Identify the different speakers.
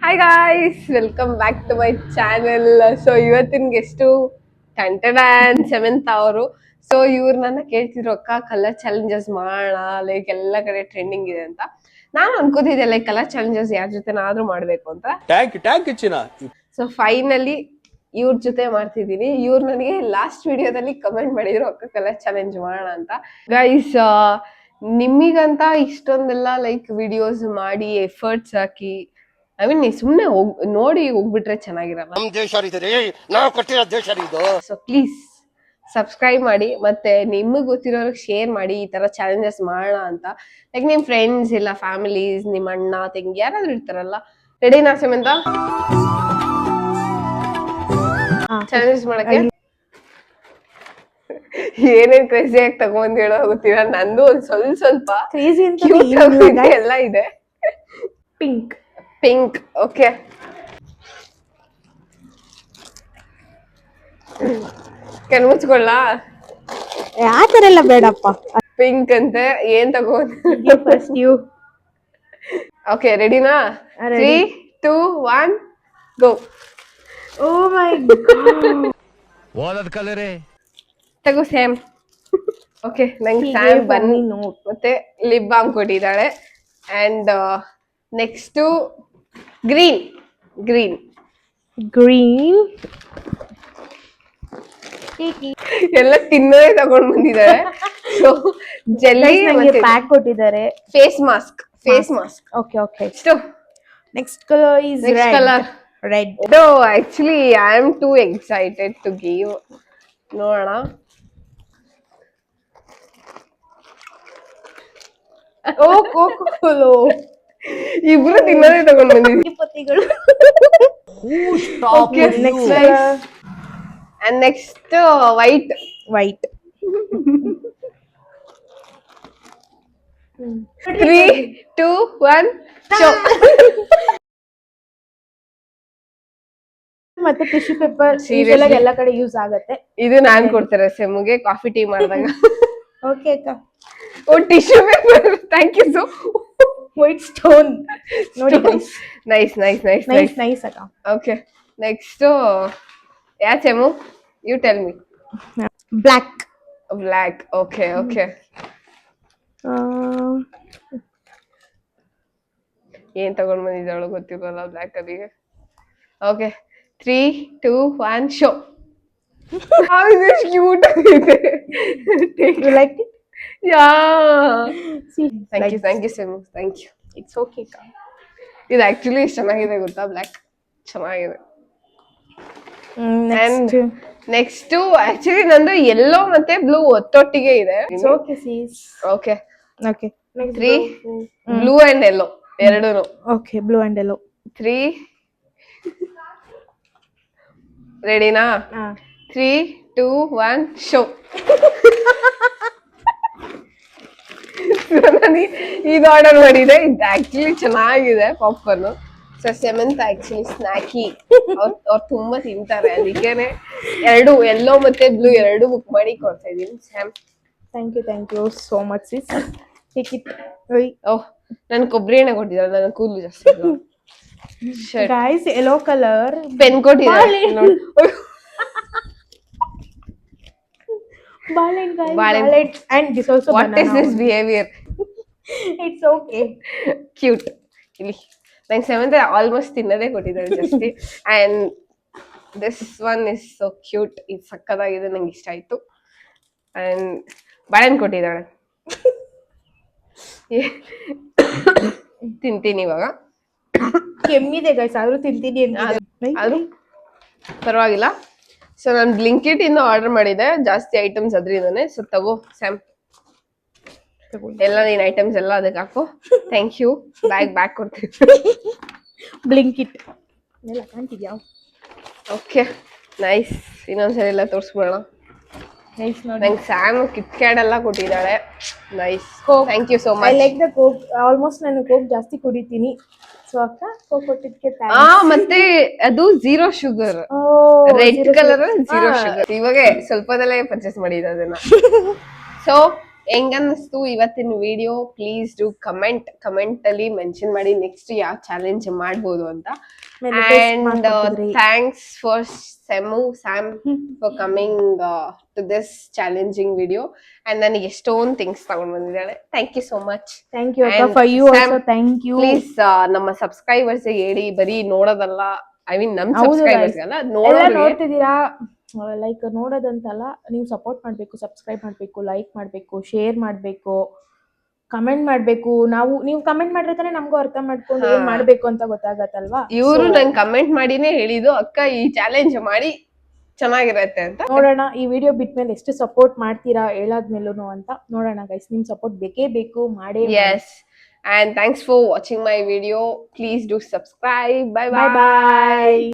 Speaker 1: Hi guys, welcome back to my channel. So ಇವತ್ತಿನ guest ಟಂಟಡಾನ್ seventh ಅವರು. So ಇವ್ರು ನನ್ನ ಕೇಳ್ತಿದ್ರು, ಅಕ್ಕ ಕಲರ್ ಚಾಲೆಂಜಸ್ ಮಾಡೋಣ, ಲೈಕ್ ಎಲ್ಲ ಕಡೆ ಟ್ರೆಂಡಿಂಗ್ ಇದೆ ಅಂತ. ನಾನು ಅನ್ಕೋತಿದ್ದೆ ಲೈಕ್ ಕಲರ್ ಚಾಲೆಂಜಸ್ ಯಾರ ಜೊತೆನಾದ್ರೂ ಮಾಡ್ಬೇಕು ಅಂತ. ಸೊ ಫೈನಲಿ ಇವ್ರ ಜೊತೆ ಮಾಡ್ತಿದ್ದೀನಿ. ಇವ್ರು ನನಗೆ ಲಾಸ್ಟ್ ವಿಡಿಯೋದಲ್ಲಿ ಕಮೆಂಟ್ ಮಾಡಿದ್ರು, ಅಕ್ಕ ಕಲರ್ ಚಾಲೆಂಜ್ ಮಾಡೋಣ ಅಂತ. ಗೈಸ್, ನಿಮಗಂತ ಇಷ್ಟೊಂದೆಲ್ಲ ಲೈಕ್ ವಿಡಿಯೋಸ್ ಮಾಡಿ ಎಫರ್ಟ್ಸ್ ಹಾಕಿ, ಐ ಮೀನ್ ನೀವು ಸುಮ್ಮನೆ ನೋಡಿ ಹೋಗ್ಬಿಟ್ರೆ ಚೆನ್ನಾಗಿರಲ್ಲ.
Speaker 2: ನಮ್ ದೇಶ ನಾವು ಕೊಟ್ಟಿರೋ ದೇಶ ಇದು.
Speaker 1: ಸೊ ಪ್ಲೀಸ್ ಸಬ್ಸ್ಕ್ರೈಬ್ ಮಾಡಿ, ಮತ್ತೆ ನಿಮಗೆ ಗೊತ್ತಿರೋರಿಗೆ ಶೇರ್ ಮಾಡಿ ಈ ತರ ಚಾಲೆಂಜಸ್ ಮಾಡೋಣ ಅಂತ. ಲೈಕ್ ನಿಮ್ ಫ್ರೆಂಡ್ಸ್ ಇಲ್ಲ ಫ್ಯಾಮಿಲೀಸ್, ನಿಮ್ಮ ಅಣ್ಣ ತಂಗಿ ಯಾರಾದ್ರೂ ಇರ್ತಾರಲ್ಲ. ರೆಡಿನಾ ಸೆಮೆಂತ ಚಾಲೆಂಜಸ್ ಮಾಡಕ್ಕೆ? ಏನೇನ್ ಕ್ರೇಜಿ ಆಗಿ ತಗೊಂಡ್ ಹೇಳೋ ಗೊತ್ತಿಲ್ಲ. ನಂದು ಒಂದ್ ಸ್ವಲ್ಪ
Speaker 3: ಕ್ರೇಜಿ
Speaker 1: ಎಲ್ಲ ಇದೆ.
Speaker 3: Pink
Speaker 1: pink, okay. ಕಣ್ ಮುಚ್ಕೊಳ್ಳ?
Speaker 3: ಆತರ ಎಲ್ಲ ಬೇಡಪ್ಪ.
Speaker 1: ಪಿಂಕ್ ಅಂತೆ. ಏನ್ ತಗೊಂಡ್?
Speaker 3: First you.
Speaker 1: ಓಕೆ, ರೆಡಿನಾ? 3, 2, 1 ಗೋ.
Speaker 3: ಓ ಮೈ ಗಾಡ್.
Speaker 2: ಓದದ್ ಕಲರೇ
Speaker 1: ತಗೋ ಸ್ಯಾಮ್. ಓಕೆ, ನಂಗೆ ಸ್ಯಾಮ್ ಬನ್ನಿ ಮತ್ತೆ ಲಿಪ್ ಬಾಮ್ ಕೊಟ್ಟಿದ್ದಾಳೆ. And next green. Green
Speaker 3: green
Speaker 1: ಎಲ್ಲ ತಿನ್ನೋದೇ ತಗೊಂಡ್ ಬಂದಿದ್ದಾರೆ. ಸೊ ಜೆಲ್ಲಿ
Speaker 3: ಪ್ಯಾಕ್ ಕೊಟ್ಟಿದ್ದಾರೆ.
Speaker 1: Face mask.
Speaker 3: Okay okay.
Speaker 1: Next
Speaker 3: colour is
Speaker 1: colour
Speaker 3: red.
Speaker 1: No, actually I am too excited to give. ನೋಡೋಣ.
Speaker 3: ಓ ಕೋಕೋ.
Speaker 1: ಇಬ್ರು ತಿನ್ನೋದೇ ತಗೊಂಡ್ ಬಂದಿದ್ವಿ.
Speaker 3: ಪತಿಗಳು.
Speaker 1: Okay, next and next white. 3, 2, 1 show.
Speaker 3: ಮತ್ತೆ ಟಿಶ್ಯೂ ಪೇಪರ್ ಎಲ್ಲ ಕಡೆ ಯೂಸ್ ಆಗತ್ತೆ.
Speaker 1: ಇದು ನಾನ್ ಕೊಡ್ತಾರೆ ಸೆಮ್ಗೆ ಕಾಫಿ ಟೀ ಮಾಡಿದಾಗ.
Speaker 3: ಓಕೆ ಅಕ್ಕ.
Speaker 1: Oh, tissue paper, thank you. So
Speaker 3: white stone ನೋಡಿ ಗೈಸ್.
Speaker 1: ನೈಸ್
Speaker 3: ಅಕ್ಕ.
Speaker 1: ಓಕೆ, ನೆಕ್ಸ್ಟ್ ಯಾ ಸೆಮು? You tell me. Black. Okay. ಏನ್ ತಗೊಂಡ್ ಬಂದಿದ್ದಾಳು ಗೊತ್ತಿರಲ್ಲ ಬ್ಲ್ಯಾಕ್ ಅಲ್ಲಿಗೆ. ಓಕೆ, 3, 2, 1 ಶೋ. ಕ್ಯೂಟ್ ಆಗಿದೆ.
Speaker 3: You liked it?
Speaker 1: Yeah.
Speaker 3: See,
Speaker 1: thank you Semu. Thank you.
Speaker 3: It's okay ಅಕ್ಕ.
Speaker 1: ಇದು ಆಕ್ಚುಲಿ ಚೆನ್ನಾಗಿದೆ ಗೊತ್ತಾ, ಬ್ಲ್ಯಾಕ್ ಚೆನ್ನಾಗಿದೆ. ನೆಕ್ಸ್ಟ್ ಆಕ್ಚುಲಿ ನಂದು ಯೆಲ್ಲೋ ಮತ್ತೆ ಬ್ಲೂ ಒತ್ತೊಟ್ಟಿಗೆ ಇದೆ.
Speaker 3: Okay sis.
Speaker 1: Okay. 3 blue and yellow ಎರಡೂನು.
Speaker 3: Okay, blue and yellow.
Speaker 1: 3 ರೆಡಿನಾ? 3, 2, 1 ಶೋ. ನಾನು ಇದು ಆರ್ಡರ್ ಮಾಡಿದೆ. ಇದು ಆಕ್ಚುಲಿ ಚೆನ್ನಾಗಿದೆ ಪಾಪ್ಕಾರ್ನ್. ಸೊ ಸೆವೆಂತ್ ಆಕ್ಚುಲಿ ಸ್ನ್ಯಾಕಿ, ಅವ್ರು ತುಂಬಾ ತಿಂತಾರೆ, ಅದಕ್ಕೇನೆ ಎರಡು ಯೆಲ್ಲೋ ಮತ್ತೆ ಬ್ಲೂ ಎರಡು ಬುಕ್ ಮಾಡಿ ಕೊಡ್ತಾ ಇದೀನಿ. Sam,
Speaker 3: thank you so much sis. Take it.
Speaker 1: Oh, ನನ್ ಕೊಬ್ಬರಿ ಎಣ್ಣೆ ಕೊಟ್ಟಿದ್ದಾರೆ, ನನ್ನ ಕೂದಲು ಜಾಸ್ತಿ.
Speaker 3: ಗೈಸ್, ಯೆಲ್ಲೋ ಕಲರ್
Speaker 1: ಪೆನ್ ಕೊಟ್ಟಿದ್ದಾರೆ.
Speaker 3: Balance. And this also
Speaker 1: what
Speaker 3: banana.
Speaker 1: is this behavior?
Speaker 3: It's okay.
Speaker 1: Cute. ಇಲ್ಲಿ ನಂಗೆ ಸೆವೆಂತ್ ಆಲ್ಮೋಸ್ಟ್ ತಿನ್ನೋದೇ ಕೊಟ್ಟಿದ್ದಾರೆ ಜಾಸ್ತಿ. And this one is so cute. ಇದು ಸಕ್ಕತ್ತಾಗಿದೆ, ನಂಗೆ ಇಷ್ಟ ಆಯ್ತು. ಅಂಡ್ ಬಾಳೆಹಣ್ಣು ಕೊಟ್ಟಿದ್ದಾಳೆ. ತಿಂತೀನಿ ಇವಾಗ.
Speaker 3: ಕೆಮ್ಮಿದೆ ಗೈಸ್, ಆದ್ರೂ ತಿಂತೀನಿ ಅಂತ.
Speaker 1: ಆದ್ರೂ ಪರವಾಗಿಲ್ಲ. ಸೊ ನಾನು ಬ್ಲಿಂಕಿಟ್ ಇಂದ ಆರ್ಡರ್ ಮಾಡಿದೆ, ಜಾಸ್ತಿ ಐಟಮ್ಸ್ ಅದ್ರಿಂದಾನೆ. ಸೊ ತಗೋ ಸ್ಯಾಮ್, ಎಲ್ಲ ನೀನ್ ಐಟಮ್ಸ್ ಎಲ್ಲ ಅದಕ್ಕೆ ಹಾಕು. Thank you. ಬ್ಯಾಗ್ ಕೊಡ್ತೀನಿ.
Speaker 3: ಬ್ಲಿಂಕಿಟ್ ಎಲ್ಲ ಕಾಣ್ತಿದ್ಯಾ?
Speaker 1: Okay, nice. ಇನ್ನೊಂದ್ಸರಿ ಎಲ್ಲ ತೋರಿಸ್ಬಿಡೋಣ.
Speaker 3: ನೈಸ್ ನೋಡಿ.
Speaker 1: ನಂಗೆ ಸ್ಯಾಮ್ ಕಿಟ್ಕ್ಯಾಟ್ ಎಲ್ಲ ಕೊಟ್ಟಿದ್ದಾಳೆ. Nice, thank you so
Speaker 3: I
Speaker 1: much.
Speaker 3: Like the Coke. Almost ನಾನು ಕೋಕ್ ಜಾಸ್ತಿ ಕುಡಿತೀನಿ. ಸೊ ಅಕ್ಕ ಕೋಕ್ ಕೊಟ್ಟಿದ್ದಕ್ಕೆ
Speaker 1: ಮತ್ತೆ ಅದು 0 ಶುಗರ್, ರೆಡ್ ಕಲರ್ 0 ಶುಗರ್. ಇವಾಗ ಸ್ವಲ್ಪದಲ್ಲೇ ಪರ್ಚೇಸ್ ಮಾಡಿದ್ದೆ ಅದನ್ನ. ಸೊ ಹೆಂಗನ್ನಿಸ್ತು ಇವತ್ತಿನ ವಿಡಿಯೋ? ಪ್ಲೀಸ್ ಡೂ ಕಮೆಂಟ್ ಅಲ್ಲಿ ಮೆನ್ಷನ್ ಮಾಡಿ ನೆಕ್ಸ್ಟ್ ಯಾವ ಚಾಲೆಂಜ್ ಮಾಡ್ಬೋದು ಅಂತ. And thanks for Sam for coming to this challenging video. And ನನಗೆ ಎಷ್ಟೊಂದು ಥಿಂಗ್ಸ್ ತಗೊಂಡ್ ಬಂದಿದ್ದಾಳೆ. Thank you so much.
Speaker 3: Thank you ಅಕ್ಕ, for you also thank you.
Speaker 1: Please ನಮ್ಮ ಸಬ್ಸ್ಕ್ರೈಬರ್ಸ್ ಹೇಳಿ, ಬರೀ ನೋಡೋದಲ್ಲ, ಐ ಮೀನ್ ನಮ್ ಸಬ್ಸ್ಕ್ರೈಬರ್ಸ್ ಅಲ್ಲ,
Speaker 3: ನೋಡ್ತಿದ್ದೀರಾ, ಲೈಕ್ ನೋಡೋದಂತಲ್ಲ, ನೀವು ಸಪೋರ್ಟ್ ಮಾಡಬೇಕು, ಸಬ್ಸ್ಕ್ರೈಬ್ ಮಾಡಬೇಕು, ಲೈಕ್ ಮಾಡಬೇಕು, ಶೇರ್ ಮಾಡಬೇಕು, ಕಮೆಂಟ್ ಮಾಡಬೇಕು. ನೀವು ಕಮೆಂಟ್ ಮಾಡಿದ್ರೆ ತಾನೇ ನಮಗೂ ಅರ್ಥ ಮಾಡ್ಕೊಂಡು ಏನ್ ಮಾಡ್ಬೇಕು ಅಂತ ಗೊತ್ತಾಗತ್ತಲ್ವಾ.
Speaker 1: ಇವರು ನಂಗೆ ಕಮೆಂಟ್ ಮಾಡಿನೇ ಹೇಳಿದ್ದು, ಅಕ್ಕ ಈ ಚಾಲೆಂಜ್ ಮಾಡಿ ಚೆನ್ನಾಗಿರತ್ತೆ ಅಂತ.
Speaker 3: ನೋಡೋಣ ಈ ವಿಡಿಯೋ ಬಿಟ್ಮೇಲೆ ಎಷ್ಟು ಸಪೋರ್ಟ್ ಮಾಡ್ತೀರಾ ಹೇಳಾದ್ಮೇಲೂ ಅಂತ ನೋಡೋಣ ಗೈಸ್. ನಿಮ್ ಸಪೋರ್ಟ್ ಬೇಕೇ ಬೇಕು, ಮಾಡೇ.
Speaker 1: Yes, and thanks for watching my video. Please do subscribe. Bye
Speaker 3: bye.